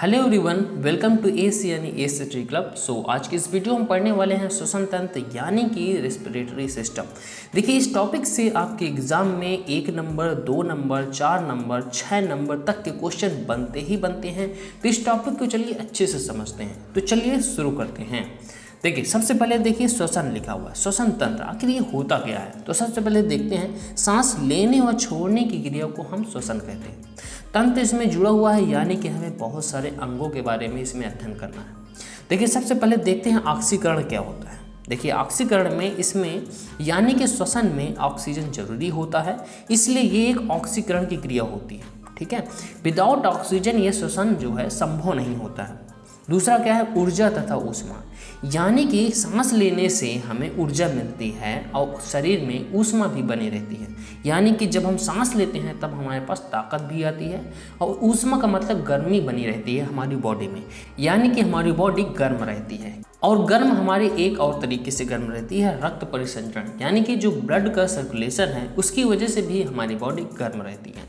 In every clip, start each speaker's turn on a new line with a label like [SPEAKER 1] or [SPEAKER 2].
[SPEAKER 1] Hello everyone, welcome to AC यानी ACT club. आज की इस वीडियो में पढ़ने वाले हैं श्वसन तंत्र यानी कि रेस्पिरेटरी सिस्टम। देखिए, इस टॉपिक से आपके एग्जाम में 1 नंबर, 2 नंबर, 4 नंबर, 6 नंबर तक के क्वेश्चन बनते ही बनते हैं। तो इस टॉपिक को चलिए अच्छे से समझते हैं। तो चलिए शुरू करते हैं। देखिए, सबसे पहले देखिए श्वसन लिखा हुआ है, श्वसन तंत्र आखिर ये होता क्या है। तो सबसे पहले देखते हैं, सांस लेने और छोड़ने की क्रिया को हम श्वसन कहते हैं। तंत्र इसमें जुड़ा हुआ है, यानी कि हमें बहुत सारे अंगों के बारे में इसमें अध्ययन करना है। देखिए, सबसे पहले देखते हैं ऑक्सीकरण क्या होता है। देखिए, ऑक्सीकरण में इसमें यानी कि श्वसन में ऑक्सीजन जरूरी होता है, इसलिए ये एक ऑक्सीकरण की क्रिया होती है। ठीक है, विदाउट ऑक्सीजन ये श्वसन जो है संभव नहीं होता है। दूसरा क्या है, ऊर्जा तथा ऊष्मा, यानी कि सांस लेने से हमें ऊर्जा मिलती है और शरीर में ऊष्मा भी बनी रहती है। यानी कि जब हम सांस लेते हैं तब हमारे पास ताकत भी आती है और ऊष्मा का मतलब गर्मी बनी रहती है हमारी बॉडी में, यानी कि हमारी बॉडी गर्म रहती है। और गर्म हमारी एक और तरीके से गर्म रहती है, रक्त परिसंचरण, यानी कि जो ब्लड का सर्कुलेशन है उसकी वजह से भी हमारी बॉडी गर्म रहती है।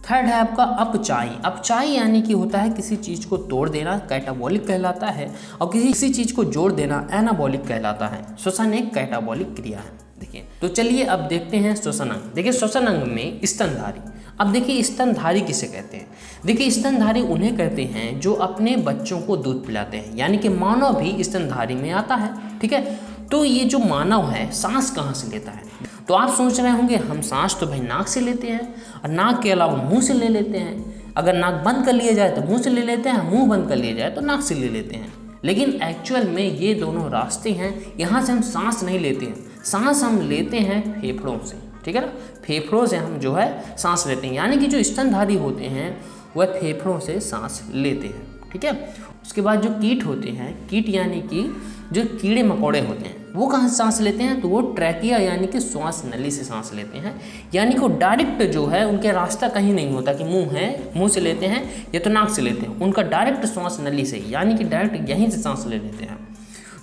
[SPEAKER 1] थर्ड है आपका अपचाई। अपचाई यानी कि होता है किसी चीज़ को तोड़ देना, कैटाबॉलिक कहलाता है, और किसी चीज़ को जोड़ देना एनाबॉलिक कहलाता है। श्वसन एक कैटाबॉलिक क्रिया है। देखिए, तो चलिए अब देखते हैं श्वसन अंग। देखिए, श्वसन अंग में स्तनधारी। अब देखिए, स्तनधारी किसे कहते हैं। देखिए, स्तनधारी उन्हें कहते हैं जो अपने बच्चों को दूध पिलाते हैं, यानी कि मानव भी स्तनधारी में आता है। ठीक है, तो ये जो मानव है सांस कहाँ से लेता है। तो आप सोच रहे होंगे हम सांस तो भाई नाक से लेते हैं, और नाक के अलावा मुंह से ले लेते हैं। अगर नाक बंद कर लिया जाए तो मुंह से ले लेते हैं, मुंह बंद कर लिया जाए तो नाक से ले लेते हैं। लेकिन एक्चुअल में ये दोनों रास्ते हैं, यहाँ से हम सांस नहीं लेते हैं। सांस हम लेते हैं फेफड़ों से। ठीक है ना, फेफड़ों से हम जो है सांस लेते हैं, यानी कि जो स्तनधारी होते हैं वह फेफड़ों से सांस लेते हैं। ठीक है, उसके बाद जो कीट होते हैं, कीट यानी कि जो कीड़े मकोड़े होते हैं, वो कहाँ से सांस लेते हैं। तो वो ट्रैकिया यानी कि श्वास नली से सांस लेते हैं। यानी कि वो डायरेक्ट जो है उनके रास्ता कहीं नहीं होता कि मुंह है, मुंह से लेते हैं या तो नाक से लेते हैं। उनका डायरेक्ट श्वास नली से, यानी कि डायरेक्ट यहीं से सांस ले लेते हैं।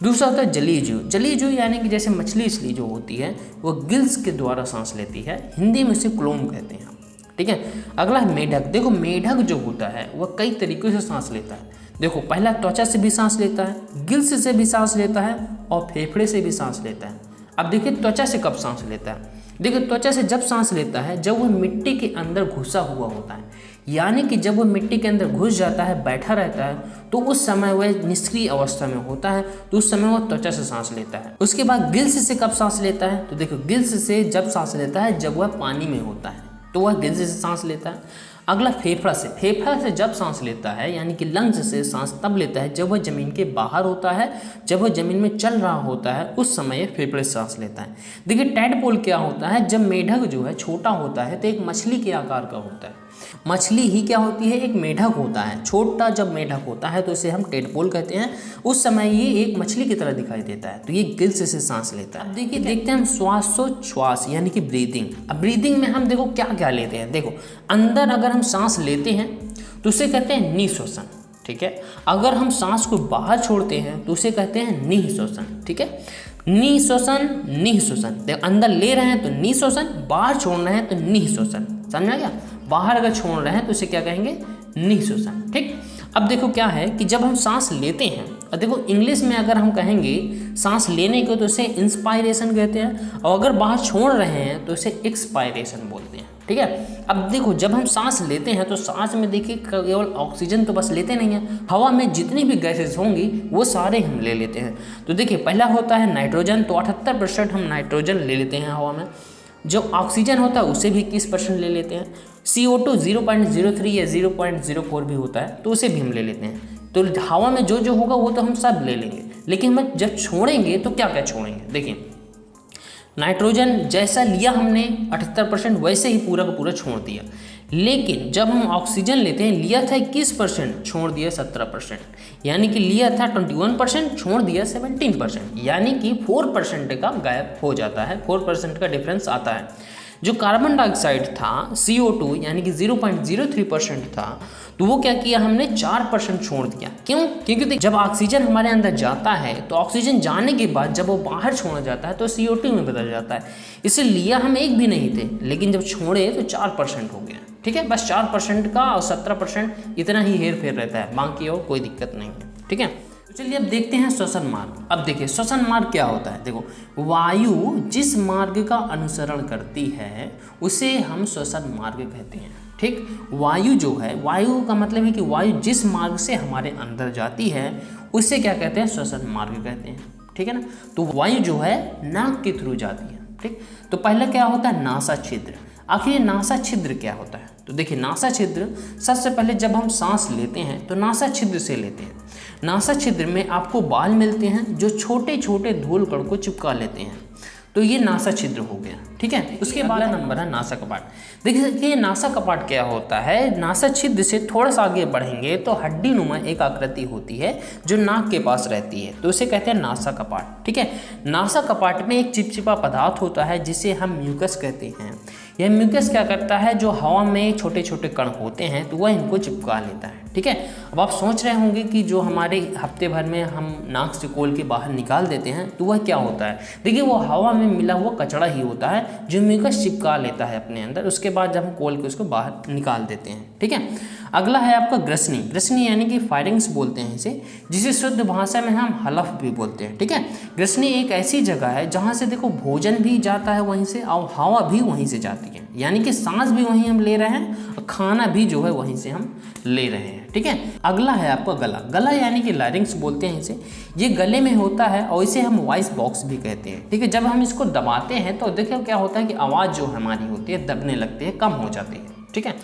[SPEAKER 1] दूसरा होता है जलीय जीव। जलीय जीव यानी कि जैसे मछली इसलिए जो होती है वो गिल्स के द्वारा सांस लेती है, हिंदी में उसे क्लोम कहते हैं। ठीक है, अगला है मेढक। देखो, मेढक जो होता है वह कई तरीक़ों से सांस लेता है। देखो, पहला त्वचा से भी सांस लेता है, गिल्स से भी सांस लेता है और फेफड़े से भी सांस लेता है। अब देखिए, त्वचा से कब सांस लेता है। देखिए, त्वचा से जब सांस लेता है जब वह मिट्टी के अंदर घुसा हुआ होता है, यानी कि जब वह मिट्टी के अंदर घुस जाता है, बैठा रहता है, तो उस समय वह निष्क्रिय अवस्था में होता है, तो उस समय वह त्वचा से सांस लेता है। उसके बाद गिल्स से कब सांस लेता है। तो देखो, गिल्स से जब सांस लेता है जब वह पानी में होता है, तो वह गिल्स से सांस लेता है। अगला फेफड़ा से। फेफड़ा से जब सांस लेता है, यानी कि लंग्स से सांस तब लेता है जब वह जमीन के बाहर होता है, जब वह जमीन में चल रहा होता है, उस समय फेफड़े से सांस लेता है। देखिए, टैडपोल क्या होता है, जब मेढक जो है छोटा होता है तो एक मछली के आकार का होता है। मछली ही क्या होती है, एक मेढक होता है। छोटा जब मेढक होता है तो इसे हम टेडपोल कहते हैं। उस समय ये एक मछली की तरह दिखाई देता है, तो ये गिल्स से सांस लेता है। देखिए, देखते हैं हम श्वासोच्छ्वास यानी कि ब्रीदिंग। अब ब्रीदिंग में हम देखो क्या क्या लेते हैं। देखो, अंदर अगर हम सांस लेते हैं तो उसे कहते हैं निःश्वसन। ठीक है, अगर हम सांस को बाहर छोड़ते हैं तो उसे कहते हैं निःश्वसन। ठीक है, निःश्वसन निःश्वसन। देखो, अंदर ले रहे हैं तो निःश्वसन, बाहर छोड़ रहे हैं तो निःश्वसन। समझ गया, बाहर अगर छोड़ रहे हैं तो उसे क्या कहेंगे, निःश्वसन। ठीक, अब देखो क्या है कि जब हम सांस लेते हैं, और देखो इंग्लिश में अगर हम कहेंगे सांस लेने को तो उसे इंस्पायरेशन कहते हैं, और अगर बाहर छोड़ रहे हैं तो उसे एक्सपायरेशन बोलते हैं। ठीक है, अब देखो, जब हम सांस लेते हैं तो सांस में देखिए केवल ऑक्सीजन तो बस लेते नहीं हैं, हवा में जितनी भी गैसेस होंगी वो सारे हम ले लेते हैं। तो देखिए, पहला होता है नाइट्रोजन, तो 78% हम नाइट्रोजन ले लेते हैं हवा में। जो ऑक्सीजन होता है उसे भी 21% ले लेते हैं। CO2 0.03 या 0.04 भी होता है, तो उसे भी हम ले लेते हैं। तो हवा में जो जो होगा वो तो हम सब ले लेंगे, लेकिन हम जब छोड़ेंगे तो क्या क्या छोड़ेंगे। देखिए, नाइट्रोजन जैसा लिया हमने 78%, वैसे ही पूरा का पूरा छोड़ दिया। लेकिन जब हम ऑक्सीजन लेते हैं, लिया था 21%, छोड़ दिया 17%, यानी कि लिया था 21%, छोड़ दिया 17%, यानी कि 4% का गायब हो जाता है, 4% का डिफरेंस आता है। जो कार्बन डाइऑक्साइड था CO2 यानी कि 0.03% था, तो वो क्या किया हमने 4% छोड़ दिया। क्यों? क्योंकि जब ऑक्सीजन हमारे अंदर जाता है तो ऑक्सीजन जाने के बाद जब वो बाहर छोड़ा जाता है तो CO2 में बदल जाता है। इसे लिया हम एक भी नहीं थे, लेकिन जब छोड़े तो 4% हो गया। ठीक है, बस 4% का और 17% इतना ही हेर फेर रहता है, बाकी और कोई दिक्कत नहीं है। ठीक है, तो चलिए अब देखते हैं श्वसन मार्ग। अब देखिए श्वसन मार्ग क्या होता है। देखो, वायु जिस मार्ग का अनुसरण करती है उसे हम श्वसन मार्ग कहते हैं। ठीक, वायु जो है, वायु का मतलब है कि वायु जिस मार्ग से हमारे अंदर जाती है उसे क्या कहते हैं, श्वसन मार्ग कहते हैं। ठीक है ना, तो वायु जो है नाक के थ्रू जाती है। ठीक, तो पहला क्या होता है, नासा छिद्र। आखिर ये नासा छिद्र क्या होता है, तो देखिए नासा छिद्र सबसे पहले जब हम सांस लेते हैं तो नासा छिद्र से लेते हैं। नासा छिद्र में आपको बाल मिलते हैं जो छोटे छोटे धूल कण को चिपका लेते हैं, तो ये नासा छिद्र हो गया। ठीक है, उसके बाद नंबर है नासा कपाट। देखिए नासा कपाट क्या होता है, नासा छिद्र से थोड़ा सा आगे बढ़ेंगे तो हड्डी नुमा एक आकृति होती है जो नाक के पास रहती है, तो उसे कहते हैं नासा कपाट। ठीक है, नासा कपाट में एक चिपचिपा पदार्थ होता है जिसे हम म्यूकस कहते हैं। यह म्यूकस क्या करता है, जो हवा में छोटे छोटे कण होते हैं तो वह इनको चिपका लेता है। ठीक है, अब आप सोच रहे होंगे कि जो हमारे हफ्ते भर में हम नाक से खोल के बाहर निकाल देते हैं तो वह क्या होता है। देखिए वो हवा में मिला हुआ कचरा ही होता है जो म्यूकस चिपका लेता है अपने अंदर, उसके बाद जब हम खोल के उसको बाहर निकाल देते हैं। ठीक है, अगला है आपका ग्रसनी। ग्रसनी यानी कि फायरिंग्स बोलते हैं इसे, जिसे शुद्ध भाषा में हम हलफ भी बोलते हैं। ठीक है, ग्रसनी एक ऐसी जगह है जहाँ से देखो भोजन भी जाता है वहीं से और हवा भी वहीं से जाती है, यानी कि सांस भी वहीं हम ले रहे हैं और खाना भी जो है वहीं से हम ले रहे हैं। ठीक है, अगला है आपका गला। गला यानी कि लैरिंक्स बोलते हैं इसे, ये गले में होता है और इसे हम वॉइस बॉक्स भी कहते हैं। ठीक है, जब हम इसको दबाते हैं तो देखिए क्या होता है कि आवाज़ जो हमारी होती है दबने लगती है, कम हो जाती है। ठीक है,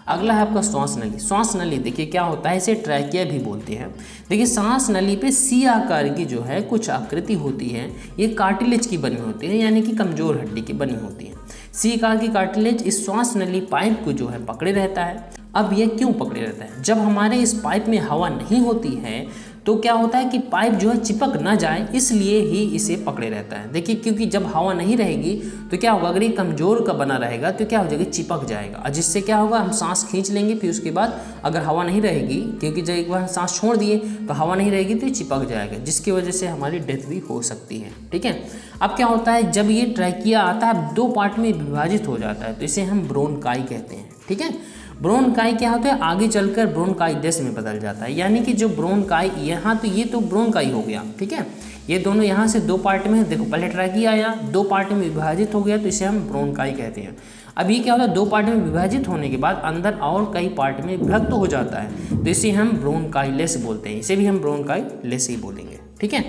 [SPEAKER 1] अगला है आपका श्वास नली। श्वास नली देखिए क्या होता है, इसे ट्रैकिया भी बोलते हैं। देखिए सांस नली पे सी आकार की जो है कुछ आकृति होती है, ये कार्टिलेज की बनी होती है, यानी कि कमजोर हड्डी की बनी होती है। सी आकार की कार्टिलेज इस श्वास नली पाइप को जो है पकड़े रहता है। अब ये क्यों पकड़े रहता है, जब हमारे इस पाइप में हवा नहीं होती है तो क्या होता है कि पाइप जो है चिपक ना जाए, इसलिए ही इसे पकड़े रहता है। देखिए क्योंकि जब हवा नहीं रहेगी तो क्या होगा, अगर ये कमज़ोर का बना रहेगा तो क्या हो जाएगा, चिपक जाएगा, और जिससे क्या होगा हम सांस खींच लेंगे, फिर उसके बाद अगर हवा नहीं रहेगी, क्योंकि जब एक बार सांस छोड़ दिए तो हवा नहीं रहेगी तो ये चिपक जाएगा, जिसकी वजह से हमारी डेथ भी हो सकती है। ठीक है, अब क्या होता है, जब ये ट्रैकिया आता है 2 पार्ट में विभाजित हो जाता है, तो इसे हम ब्रोनकाई कहते हैं। ठीक है, ब्रोनकाई क्या होता है, आगे चलकर ब्रोनकाइटिस में बदल जाता है, यानी कि जो ब्रोनकाई यहाँ, तो ये तो ब्रोनकाई हो गया। ठीक है, ये दोनों यहाँ से 2 पार्ट में, देखो पहले ट्रैकिया आया 2 पार्ट में विभाजित हो गया, तो इसे हम ब्रोनकाई कहते हैं। अब ये क्या होता है, 2 पार्ट में विभाजित होने के बाद अंदर और कई पार्ट में विभक्त हो जाता है, तो इसे हम ब्रोनकाइलेस बोलते हैं, इसे भी हम ब्रोनकाइलेस ही बोलेंगे। ठीक है,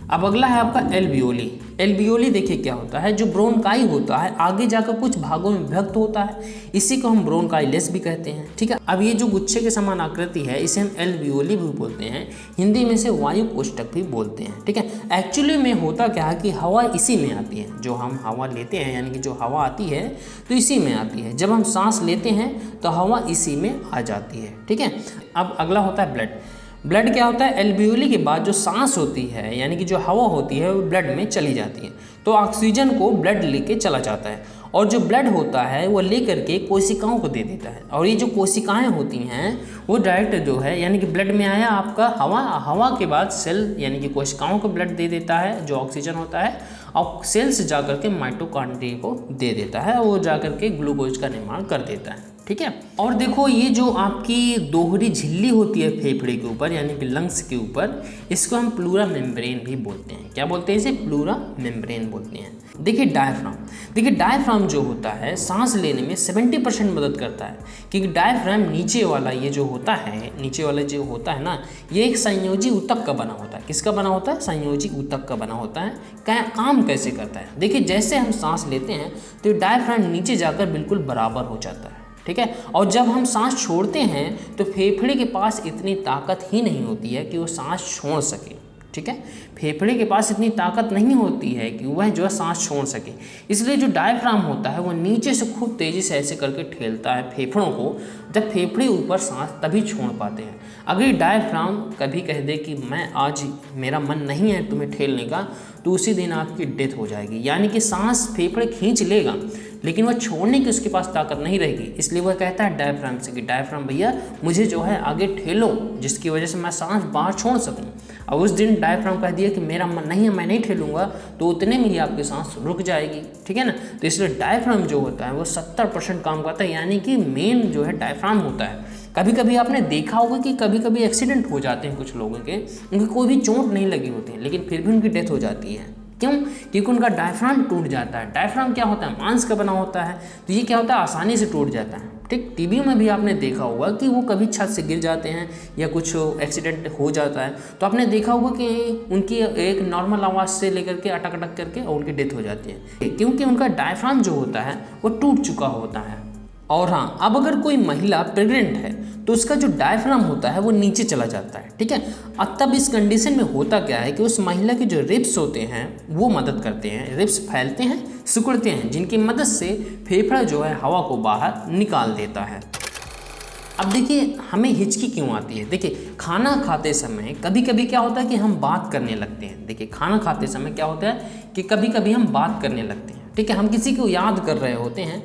[SPEAKER 1] अब अगला है आपका एल्वियोली। एल्वियोली देखिए क्या होता है, जो ब्रोनकाई होता है आगे जाकर कुछ भागों में विभक्त होता है, इसी को हम ब्रोनकाइलेस भी कहते हैं। ठीक है, अब ये जो गुच्छे के समान आकृति है इसे हम एल्वियोली भी बोलते हैं, हिंदी में से वायु कोष्ठक भी बोलते हैं। ठीक है, एक्चुअली में होता क्या है कि हवा इसी में आती है, जो हम हवा लेते हैं यानी कि जो हवा आती है तो इसी में आती है, जब हम सांस लेते हैं तो हवा इसी में आ जाती है। ठीक है, अब अगला होता है ब्लड। ब्लड क्या होता है, एल्वियोली के बाद जो सांस होती है यानी कि जो हवा होती है वो ब्लड में चली जाती है, तो ऑक्सीजन को ब्लड लेके चला जाता है, और जो ब्लड होता है वो लेकर के कोशिकाओं को दे देता है, और ये जो कोशिकाएं होती हैं वो डायरेक्ट जो है यानी कि ब्लड में आया आपका हवा के बाद सेल यानी कि कोशिकाओं को ब्लड दे देता है जो ऑक्सीजन होता है, और सेल से जाकर के माइटोकॉन्ड्रिया को दे देता है, वो जाकर के ग्लूकोज का निर्माण कर देता है। ठीक है, और देखो ये जो आपकी दोहरी झिल्ली होती है फेफड़े के ऊपर यानी कि लंग्स के ऊपर, इसको हम प्लूरा मेम्ब्रेन भी बोलते हैं। क्या बोलते हैं इसे, प्लूरा मेम्ब्रेन बोलते हैं। देखिए डायफ्राम, देखिए डायफ्राम जो होता है सांस लेने में 70% मदद करता है, क्योंकि डायफ्राम नीचे वाला ये जो होता है, नीचे वाला जो होता है ना, ये एक संयोजी ऊतक का बना होता है। किसका बना होता है, संयोजी ऊतक का बना होता है। काम कैसे करता है, देखिए जैसे हम सांस लेते हैं तो डायफ्राम नीचे जाकर बिल्कुल बराबर हो जाता है। ठीक है, और जब हम सांस छोड़ते हैं तो फेफड़े के पास इतनी ताकत ही नहीं होती है कि वो सांस छोड़ सके। ठीक है। फेफड़े के पास इतनी ताकत नहीं होती है कि वह जो है सांस छोड़ सके, इसलिए जो डायफ्राम होता है वो नीचे से खूब तेज़ी से ऐसे करके ठेलता है फेफड़ों को। जब फेफड़े ऊपर सांस तभी छोड़ पाते हैं। अगर डायफ्राम कभी कह दे कि मैं आज मेरा मन नहीं है तुम्हें ठेलने का, तो उसी दिन आपकी डेथ हो जाएगी। यानी कि सांस फेफड़े खींच लेगा लेकिन वह छोड़ने की उसके पास ताकत नहीं रहेगी। इसलिए वह कहता है डायफ्राम से कि डायफ्राम भैया मुझे जो है आगे ठेलो, जिसकी वजह से मैं सांस बाहर छोड़ सकूं। अब उस दिन डायफ्राम कह दिया कि मेरा मन नहीं है, मैं नहीं ठेलूंगा, तो उतने में ही आपकी सांस रुक जाएगी, ठीक है ना। तो इसलिए डायफ्राम जो होता है वो 70% काम करता है, यानी कि मेन जो है डायफ्राम होता है। कभी कभी आपने देखा होगा कि कभी कभी एक्सीडेंट हो जाते हैं कुछ लोगों के, उनकी कोई भी चोट नहीं लगी होती है लेकिन फिर भी उनकी डेथ हो जाती है। क्यों? क्योंकि उनका डायफ्राम टूट जाता है। डायफ्राम क्या होता है? मांस का बना होता है, तो ये क्या होता है, आसानी से टूट जाता है, ठीक। टीवी में भी आपने देखा होगा कि वो कभी छत से गिर जाते हैं या कुछ एक्सीडेंट हो जाता है, तो आपने देखा होगा कि उनकी एक नॉर्मल आवाज़ से लेकर के अटक अटक करके और उनकी डेथ हो जाती है, क्योंकि उनका डायफ्राम जो होता है वो टूट चुका होता है। और हाँ, अब अगर कोई महिला प्रेग्नेंट है तो उसका जो डायफ्राम होता है वो नीचे चला जाता है, ठीक है। अब तब इस कंडीशन में होता क्या है कि उस महिला के जो रिब्स होते हैं वो मदद करते हैं, रिब्स फैलते हैं, सिकुड़ते हैं, जिनकी मदद से फेफड़ा जो है हवा को बाहर निकाल देता है। अब देखिए हमें हिचकी क्यों आती है। देखिए खाना खाते समय कभी कभी क्या होता है कि हम बात करने लगते हैं। देखिए खाना खाते समय क्या होता है कि कभी कभी हम बात करने लगते हैं, ठीक है। हम किसी को याद कर रहे होते हैं,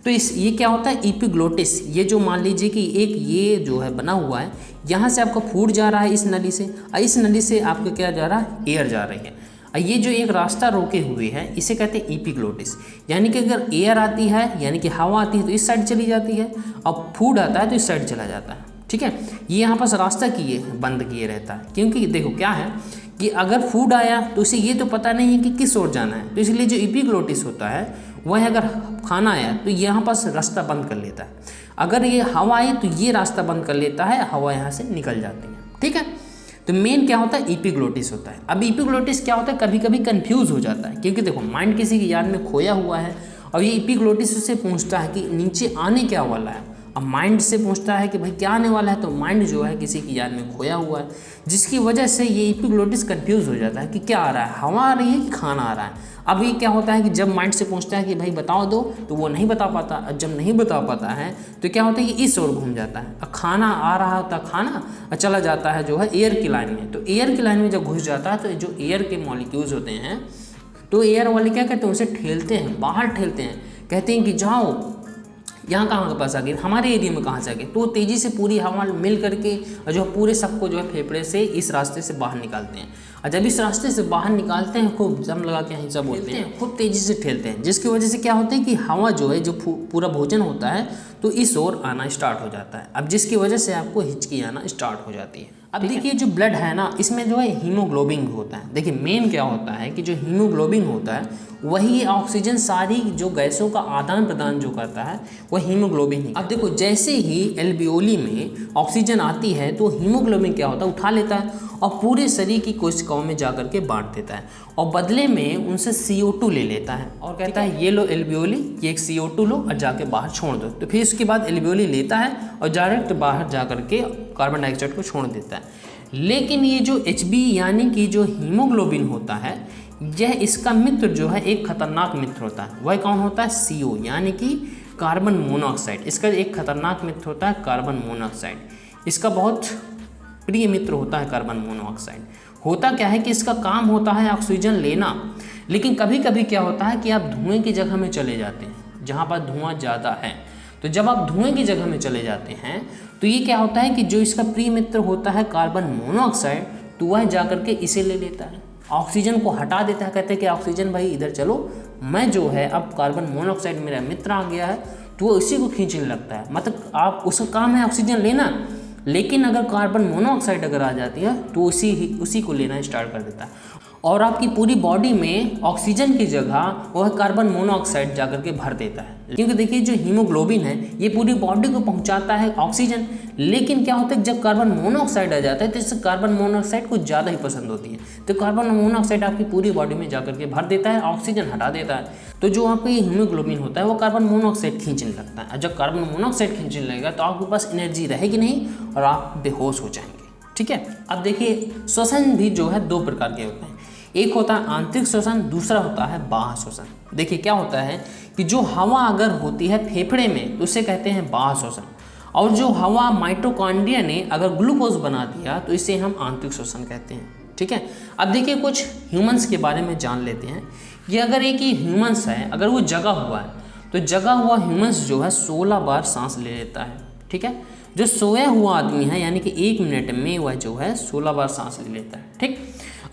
[SPEAKER 1] तो ये क्या होता है, एपिग्लोटिस, ये जो मान लीजिए कि एक ये जो है बना हुआ है, यहाँ से आपका फूड जा रहा है इस नली से, और इस नली से आपका क्या जा रहा है, एयर जा रही है। और ये जो एक रास्ता रोके हुए है इसे कहते हैं एपिग्लोटिस। यानी कि अगर एयर आती है यानी कि हवा आती है तो इस साइड चली जाती है, और फूड आता है तो इस साइड चला जाता है, ठीक है। ये यहाँ पास रास्ता बंद किए रहता है, क्योंकि देखो क्या है कि अगर फूड आया तो उसे ये तो पता नहीं है कि किस ओर जाना है, तो इसलिए जो एपिग्लोटिस होता है वह अगर खाना आया तो यहाँ पास रास्ता बंद कर लेता है। अगर ये हवा आई तो ये रास्ता बंद कर लेता है, हवा यहाँ से निकल जाती है, ठीक है। तो मेन क्या होता है, एपिग्लोटिस होता है। अब एपिग्लोटिस क्या होता है, कभी कभी कंफ्यूज हो जाता है, क्योंकि देखो माइंड किसी की याद में खोया हुआ है और ये एपिग्लोटिस उससे पूछता है कि नीचे आने क्या वाला है। अब माइंड से पूछता है कि भाई क्या आने वाला है, तो माइंड जो है किसी की याद में खोया हुआ है, जिसकी वजह से ये एपिग्लोटिस कंफ्यूज हो जाता है कि क्या आ रहा है, हवा आ रही है कि खाना आ रहा है। अब ये क्या होता है कि जब माइंड से पूछता है कि भाई बताओ दो, तो वो नहीं बता पाता। और जब नहीं बता पाता है तो क्या होता है कि इस ओर घूम जाता है। अब खाना आ रहा होता खाना और चला जाता है जो है एयर की लाइन में। तो एयर की लाइन में जब घुस जाता है तो जो एयर के मॉलिक्यूल्स होते हैं, तो एयर वाले क्या कहते हैं, उसे ठेलते हैं, बाहर ठेलते हैं, कहते हैं कि जाओ यहाँ कहाँ के पास आ गई, हमारे एरिया में कहाँ से आ गए। तो तेज़ी से पूरी हवा मिल करके और जो पूरे सबको जो है फेफड़े से इस रास्ते से बाहर निकालते हैं। और जब इस रास्ते से बाहर निकालते हैं खूब दम लगा के हिंसा बोलते हैं, खूब तेज़ी से ठेलते हैं, जिसकी वजह से क्या होता है कि हवा जो है जो पूरा भोजन होता है तो इस ओर आना स्टार्ट हो जाता है। अब जिसकी वजह से आपको हिचकी आना स्टार्ट हो जाती है। अब देखिए जो ब्लड है ना, इसमें जो है हीमोग्लोबिन होता है। देखिए मेन क्या होता है कि जो हीमोग्लोबिन होता है वही ऑक्सीजन सारी जो गैसों का आदान प्रदान जो करता है वह हीमोग्लोबिन ही। अब देखो जैसे ही एल्वियोली में ऑक्सीजन आती है तो हीमोग्लोबिन क्या होता है, उठा लेता है और पूरे शरीर की कोशिकाओं में जा करके बांट देता है, और बदले में उनसे CO2 ले लेता है और कहता है ये लो एल्वियोली, ये एक CO2 लो और जाके बाहर छोड़ दो। तो फिर उसके बाद एल्वियोली लेता है और डायरेक्ट बाहर जा करके कार्बन डाइऑक्साइड को छोड़ देता है। लेकिन ये जो HB यानी कि जो हीमोग्लोबिन होता है, यह इसका मित्र जो है एक खतरनाक मित्र होता है। वह कौन होता है, CO यानी कि कार्बन मोनोऑक्साइड। इसका एक खतरनाक मित्र होता है कार्बन मोनोऑक्साइड। इसका बहुत प्रिय मित्र होता है कार्बन मोनोऑक्साइड। होता क्या है कि इसका काम होता है ऑक्सीजन लेना, लेकिन कभी कभी क्या होता है कि आप धुएं की जगह में चले जाते हैं जहाँ पर धुआं ज़्यादा है। तो जब आप धुएं की जगह में चले जाते हैं तो ये क्या होता है कि जो इसका प्रिय मित्र होता है कार्बन मोनोऑक्साइड, तो वह जा करके इसे ले लेता है, ऑक्सीजन को हटा देता है। कहते हैं कि ऑक्सीजन भाई इधर चलो, मैं जो है अब कार्बन मोनोऑक्साइड मेरा मित्र आ गया है, तो वो इसी को खींचने लगता है। मतलब आप उसका काम है ऑक्सीजन लेना, लेकिन अगर कार्बन मोनोऑक्साइड अगर आ जाती है तो उसी को लेना स्टार्ट कर देता है, और आपकी पूरी बॉडी में ऑक्सीजन की जगह वह कार्बन मोनोऑक्साइड जाकर के भर देता है। क्योंकि देखिए जो हीमोग्लोबिन है ये पूरी बॉडी को पहुंचाता है ऑक्सीजन, लेकिन क्या होता है जब कार्बन मोनोऑक्साइड आ जाता है तो इससे कार्बन मोनोऑक्साइड कुछ ज़्यादा ही पसंद होती है, तो कार्बन मोनोऑक्साइड आपकी पूरी बॉडी में जाकर के भर देता है, ऑक्सीजन हटा देता है। तो जो आपका ये हीमोग्लोबिन होता है वो कार्बन मोनोऑक्साइड खींचने लगता है। जब कार्बन मोनोऑक्साइड खींचने लगेगा तो आपके पास एनर्जी रहेगी नहीं और आप बेहोश हो जाएंगे। ठीक है। अब देखिए श्वसन भी जो है दो प्रकार के होते हैं, एक होता है आंतरिक श्वसन, दूसरा होता है बाह्य श्वसन। देखिए क्या होता है कि जो हवा अगर होती है फेफड़े में तो उसे कहते हैं बाह्य श्वसन, और जो हवा माइटोकॉन्ड्रिया ने अगर ग्लूकोज बना दिया तो इसे हम आंतरिक श्वसन कहते हैं, ठीक है। अब देखिए कुछ ह्यूमंस के बारे में जान लेते हैं कि अगर एक ही ह्यूमंस है, अगर वो जगा हुआ है तो जगा हुआ ह्यूमंस जो है 16 बार सांस ले लेता है, ठीक है। जो सोया हुआ आदमी है यानी कि 1 मिनट में वह जो है 16 बार सांस ले लेता है, ठीक।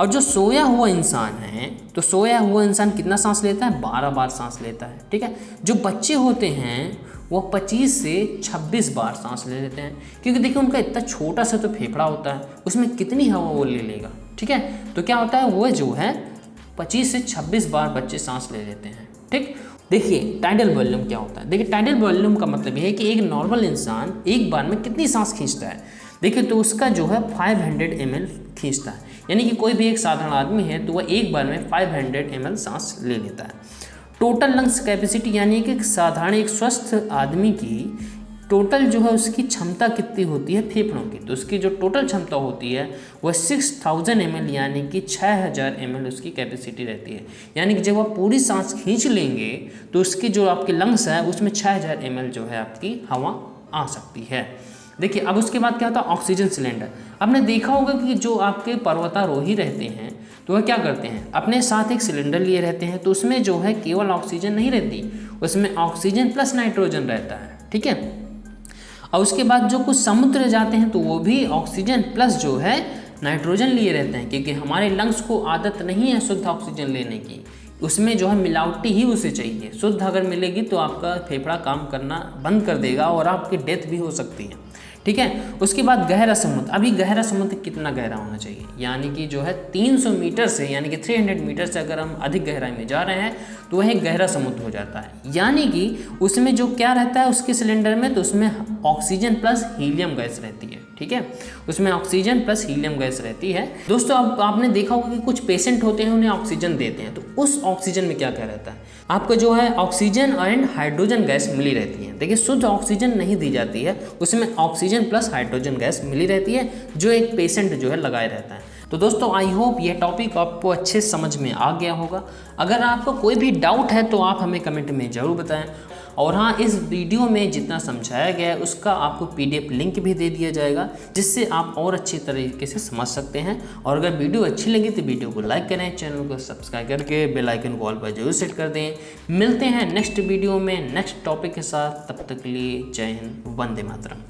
[SPEAKER 1] और जो सोया हुआ इंसान है तो सोया हुआ इंसान कितना सांस लेता है, 12 बार सांस लेता है, ठीक है। जो बच्चे होते हैं वो 25 से 26 बार सांस ले लेते हैं, क्योंकि देखिए उनका इतना छोटा सा तो फेफड़ा होता है, उसमें कितनी हवा वो ले लेगा, ठीक है। तो क्या होता है वो जो है 25 से 26 बार बच्चे सांस ले लेते हैं, ठीक। देखिए टाइडल वॉल्यूम क्या होता है। देखिए टाइडल वॉल्यूम का मतलब ये है कि एक नॉर्मल इंसान एक बार में कितनी सांस खींचता है। देखिए तो उसका जो है 500 ml खींचता है, यानी कि कोई भी एक साधारण आदमी है तो वह एक बार में 500 ml सांस ले लेता है। टोटल लंग्स कैपेसिटी यानी कि साधारण एक स्वस्थ आदमी की टोटल जो है उसकी क्षमता कितनी होती है फेफड़ों की, तो उसकी जो टोटल क्षमता होती है वह 6000 ml यानी कि 6000 ml उसकी कैपेसिटी रहती है। यानी कि जब आप पूरी सांस खींच लेंगे तो उसकी जो आपके लंग्स है उसमें 6000 ml जो है आपकी हवा आ सकती है। देखिए अब उसके बाद क्या होता है ऑक्सीजन सिलेंडर। आपने देखा होगा कि जो आपके पर्वतारोही रहते हैं तो वह क्या करते हैं, अपने साथ एक सिलेंडर लिए रहते हैं, तो उसमें जो है केवल ऑक्सीजन नहीं रहती, उसमें ऑक्सीजन प्लस नाइट्रोजन रहता है, ठीक है। और उसके बाद जो कुछ समुद्र जाते हैं तो वो भी ऑक्सीजन प्लस जो है नाइट्रोजन लिए रहते हैं, क्योंकि हमारे लंग्स को आदत नहीं है शुद्ध ऑक्सीजन लेने की, उसमें जो है मिलावटी ही उसे चाहिए। शुद्ध अगर मिलेगी तो आपका फेफड़ा काम करना बंद कर देगा और आपकी डेथ भी हो सकती है, ठीक है। उसके बाद गहरा समुद्र। अभी गहरा समुद्र कितना गहरा होना चाहिए, यानी कि जो है 300 मीटर से यानी कि 300 मीटर से अगर हम अधिक गहराई में जा रहे हैं तो वह एक गहरा समुद्र हो जाता है। यानी कि उसमें जो क्या रहता है उसके सिलेंडर में, तो उसमें ऑक्सीजन प्लस हीलियम गैस रहती है, ठीक है। उसमें ऑक्सीजन प्लस हीलियम गैस रहती है। दोस्तों अब आपने देखा होगा कि कुछ पेशेंट होते हैं उन्हें ऑक्सीजन देते हैं, तो उस ऑक्सीजन में क्या क्या रहता है, आपका जो है ऑक्सीजन एंड हाइड्रोजन गैस मिली रहती है। देखिए शुद्ध ऑक्सीजन नहीं दी जाती है, उसमें ऑक्सीजन प्लस हाइड्रोजन गैस मिली रहती है जो एक पेशेंट जो है लगाए रहता है। तो दोस्तों आई होप यह टॉपिक आपको अच्छे समझ में आ गया होगा। अगर आपको कोई भी डाउट है तो आप हमें कमेंट में ज़रूर बताएं। और हाँ, इस वीडियो में जितना समझाया गया है उसका आपको PDF लिंक भी दे दिया जाएगा, जिससे आप और अच्छी तरीके से समझ सकते हैं। और अगर वीडियो अच्छी लगी तो वीडियो को लाइक करें, चैनल को सब्सक्राइब करके बेल आइकन को ऑल पर जरूर सेट कर दें। मिलते हैं नेक्स्ट वीडियो में नेक्स्ट टॉपिक के साथ, तब तक के लिए जय हिंद, वंदे मातरम।